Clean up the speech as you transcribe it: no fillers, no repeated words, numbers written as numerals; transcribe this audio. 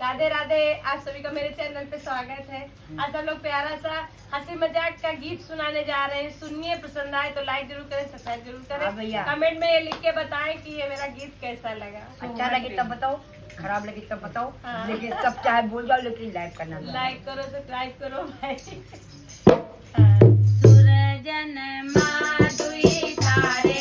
राधे राधे। आप सभी का मेरे चैनल पे स्वागत है। आज हम लोग प्यारा सा हंसी मजाक का गीत सुनाने जा रहे हैं। सुनिए, पसंद आए तो लाइक जरूर करें, सब्सक्राइब जरूर करें। कमेंट में ये लिख के बताएं कि ये मेरा गीत कैसा लगा। अच्छा लगे तब बताओ, खराब लगे तब बताओ। लेकिन सब चाहे बोल जाओ, लेकिन लाइक करना। लाइक करो, सब्सक्राइब करो भाई। सूरजन माधुई तारे